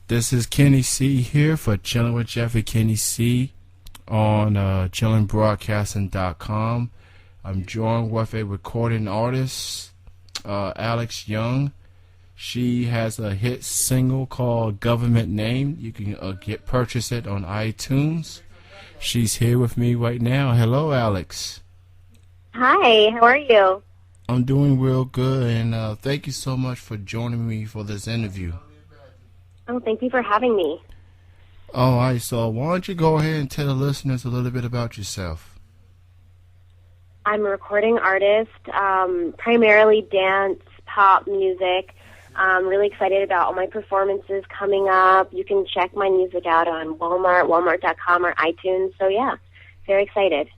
This is Kenny C here for Chilling with Jeff and Kenny C on chillingbroadcasting.com. I'm joined with a recording artist, Alex Young. She has a hit single called Government Name. You can purchase it on iTunes. She's here with me right now. Hello, Alex. Hi, how are you? I'm doing real good, and thank you so much for joining me for this interview. Oh, thank you for having me. All right, so why don't you go ahead and tell the listeners a little bit about yourself? I'm a recording artist, primarily dance, pop music. I'm really excited about all my performances coming up. You can check my music out on Walmart, walmart.com, or iTunes. So, yeah, very excited.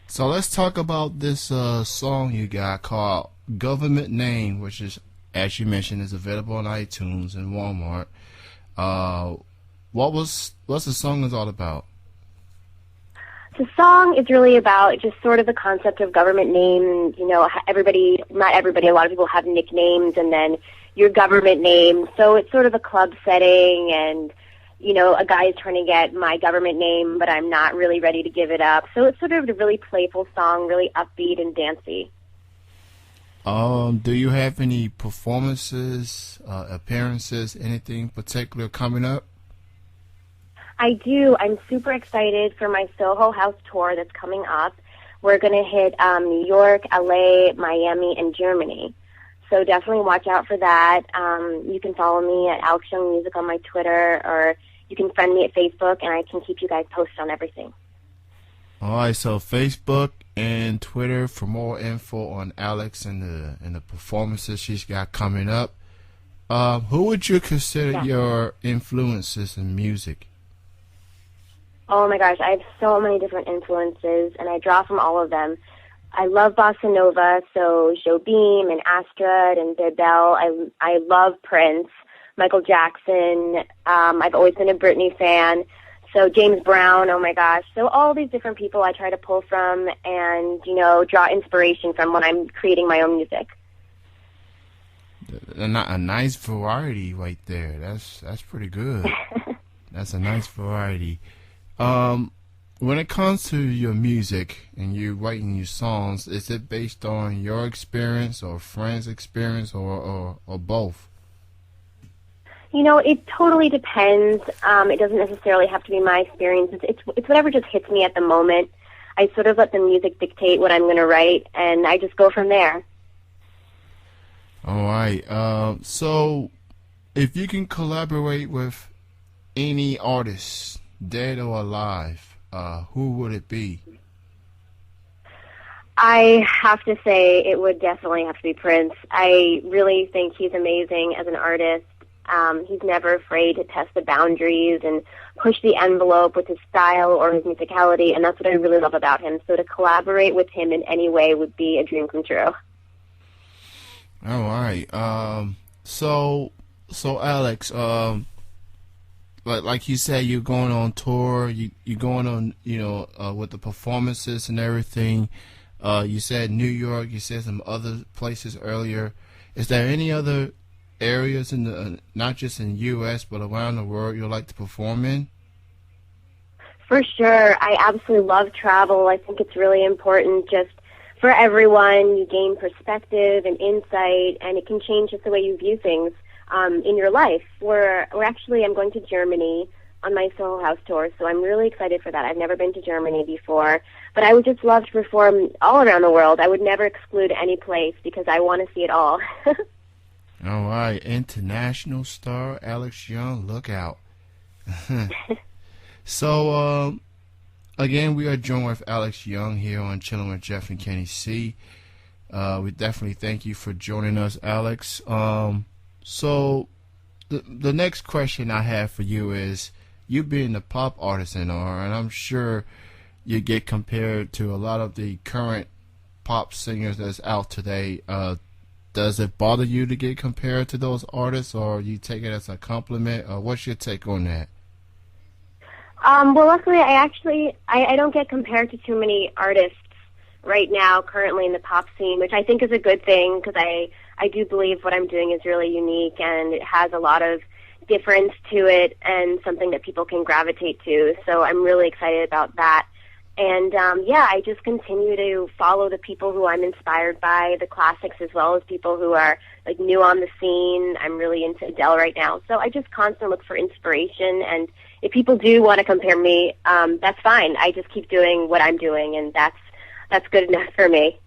So let's talk about this song you got called Government Name, which is, as you mentioned, is available on iTunes and Walmart. What's the song is all about? The song is really about just sort of the concept of government name. You know, everybody, not everybody, a lot of people have nicknames, and then your government name. So it's sort of a club setting, and, you know, a guy is trying to get my government name, but I'm not really ready to give it up. So it's sort of a really playful song, really upbeat and dancey. Do you have any performances, appearances, anything particular coming up? I do. I'm super excited for my Soho House tour that's coming up. We're going to hit New York, LA, Miami, and Germany. So definitely watch out for that. You can follow me at Alex Young Music on my Twitter, or you can friend me at Facebook, and I can keep you guys posted on everything. All right, so Facebook and Twitter for more info on Alex and the performances she's got coming up. Who would you consider your influences in music? Oh my gosh, I have so many different influences, and I draw from all of them. I love bossa nova, so Jobim and Astrid and Bebel. I love Prince, Michael Jackson. I've always been a Britney fan. So James Brown, oh my gosh. So all these different people I try to pull from and, you know, draw inspiration from when I'm creating my own music. A nice variety right there. That's pretty good. That's a nice variety. When it comes to your music and you writing your songs, is it based on your experience or friends' experience or both? You know, it totally depends. It doesn't necessarily have to be my experience. It's whatever just hits me at the moment. I sort of let the music dictate what I'm going to write, and I just go from there. All right. So if you can collaborate with any artist, dead or alive, who would it be? I have to say it would definitely have to be Prince. I really think he's amazing as an artist. He's never afraid to test the boundaries and push the envelope with his style or his musicality, and that's what I really love about him. So to collaborate with him in any way would be a dream come true. All right. So Alex, like you said, you're going on tour. You're going on, with the performances and everything. You said New York. You said some other places earlier. Is there any other areas in the not just in the U.S. but around the world you'd like to perform in? For sure. I absolutely love travel. I think it's really important just for everyone. You gain perspective and insight, and it can change just the way you view things in your life. I'm going to Germany on my Soho House tour, so I'm really excited for that. I've never been to Germany before, but I would just love to perform all around the world. I would never exclude any place because I want to see it all. All right, international star Alex Young, look out. So, again, we are joined with Alex Young here on Chilling with Jeff and Kenny C. We definitely thank you for joining us, Alex. So, the next question I have for you is, you being a pop artist and I'm sure you get compared to a lot of the current pop singers that's out today. Does it bother you to get compared to those artists, or you take it as a compliment, or what's your take on that? Well, luckily, I don't get compared to too many artists right now, currently in the pop scene, which I think is a good thing, because I do believe what I'm doing is really unique, and it has a lot of difference to it and something that people can gravitate to. So I'm really excited about that. And I just continue to follow the people who I'm inspired by, the classics as well as people who are like new on the scene. I'm really into Adele right now. So I just constantly look for inspiration, and if people do want to compare me, that's fine. I just keep doing what I'm doing, and that's good enough for me.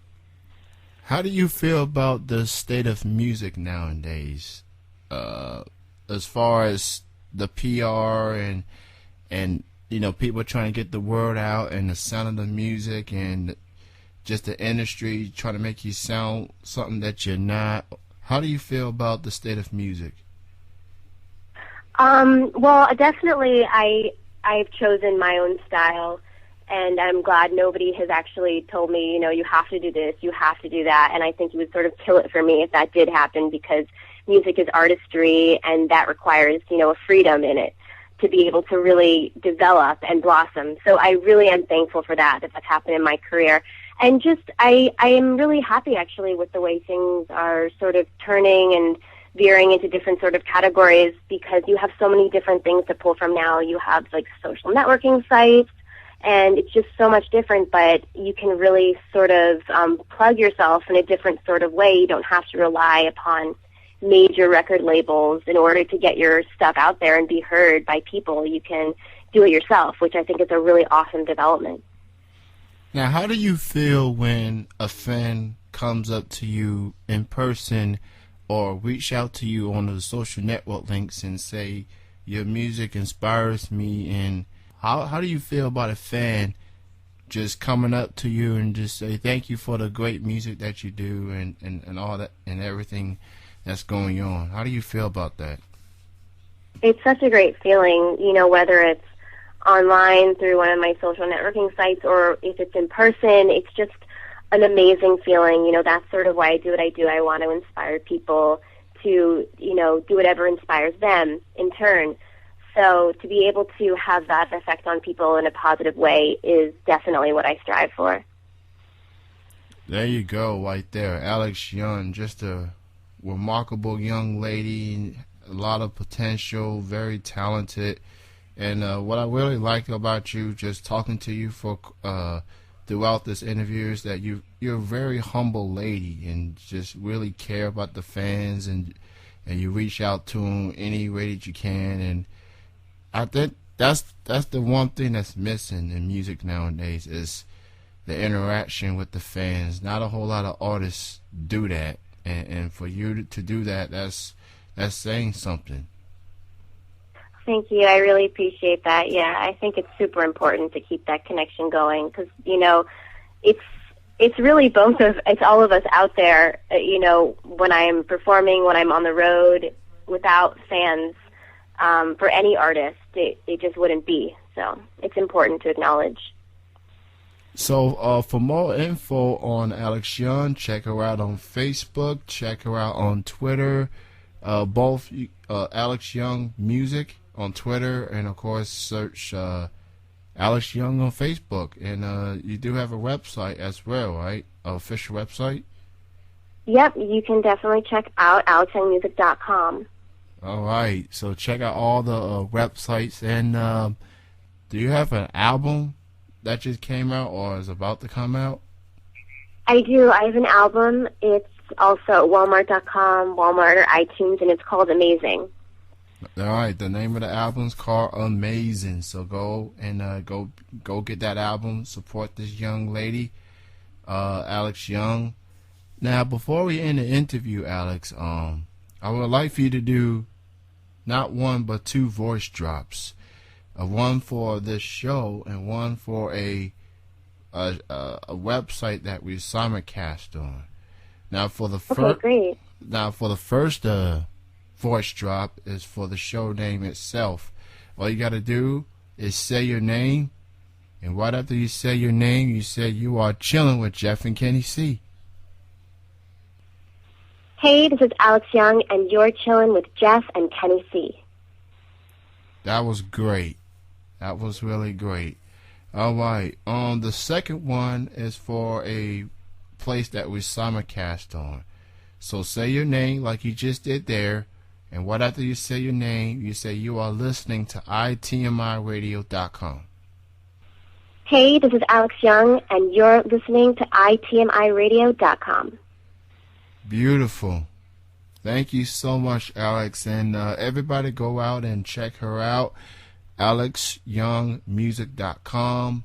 How do you feel about the state of music nowadays, as far as the PR and people trying to get the word out, and the sound of the music, and just the industry trying to make you sound something that you're not? How do you feel about the state of music? Well, definitely I've chosen my own style, and I'm glad nobody has actually told me, you have to do this, you have to do that, and I think it would sort of kill it for me if that did happen, because music is artistry, and that requires, a freedom in it to be able to really develop and blossom. So I really am thankful for that that's happened in my career. And just, I am really happy actually with the way things are sort of turning and veering into different sort of categories, because you have so many different things to pull from now. You have like social networking sites, and it's just so much different, but you can really sort of plug yourself in a different sort of way. You don't have to rely upon major record labels in order to get your stuff out there and be heard by people. You can do it yourself, which I think is a really awesome development. Now, how do you feel when a fan comes up to you in person or reach out to you on the social network links and say, your music inspires me? And how do you feel about a fan just coming up to you and just say thank you for the great music that you do and all that and everything that's going on? How do you feel about that? It's such a great feeling, whether it's online through one of my social networking sites or if it's in person. It's just an amazing feeling. That's sort of why I do what I do. I want to inspire people to, do whatever inspires them in turn. So to be able to have that effect on people in a positive way is definitely what I strive for. There you go, right there. Alex Young, just a remarkable young lady, a lot of potential, very talented. And what I really like about you, just talking to you for throughout this interview, is that you're a very humble lady and just really care about the fans, and you reach out to them any way that you can. And I think that's the one thing that's missing in music nowadays, is the interaction with the fans. Not a whole lot of artists do that, and for you to do that, that's saying something. Thank you. I really appreciate that. Yeah, I think it's super important to keep that connection going, because it's really it's all of us out there. When I'm performing, when I'm on the road, without fans, for any artist, it just wouldn't be. So it's important to acknowledge. So for more info on Alex Young, check her out on Facebook, check her out on Twitter, both Alex Young Music on Twitter, and of course search Alex Young on Facebook. And you do have a website as well, right? An official website? Yep, you can definitely check out alexyoungmusic.com. All right, so check out all the websites. And do you have an album that just came out or is about to come out? I do. I have an album. It's also at Walmart.com, Walmart, or iTunes, and it's called Amazing. All right, the name of the album is called Amazing. So go and go get that album. Support this young lady, Alex Young. Now, before we end the interview, Alex, I would like for you to do not one but two voice drops, one for this show and one for a website that we simulcast on. Now, for the great. Now, for the first voice drop is for the show name itself. All you got to do is say your name, and right after you say your name, you say you are chilling with Jeff and Kenny C. Hey, this is Alex Young, and you're chilling with Jeff and Kenny C. That was great. That was really great. All right. The second one is for a place that we simulcast on. So say your name like you just did there, And right after you say your name, you say you are listening to ITMIradio.com. Hey, this is Alex Young, and you're listening to ITMIradio.com. Beautiful. Thank you so much, Alex. And everybody go out and check her out. AlexYoungMusic.com,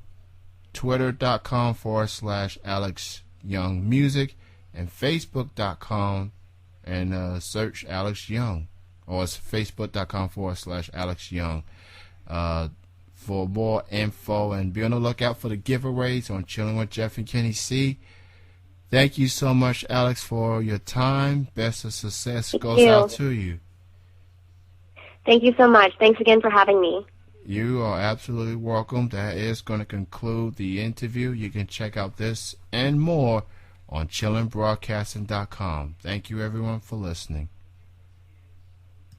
Twitter.com/AlexYoungMusic, and Facebook.com, and search Alex Young. Or it's Facebook.com/Alex Young. For more info, and be on the lookout for the giveaways on Chilling with Jeff and Kenny C. Thank you so much, Alex, for your time. Best of success goes out to you. Thank you so much. Thanks again for having me. You are absolutely welcome. That is going to conclude the interview. You can check out this and more on chillingbroadcasting.com. Thank you, everyone, for listening.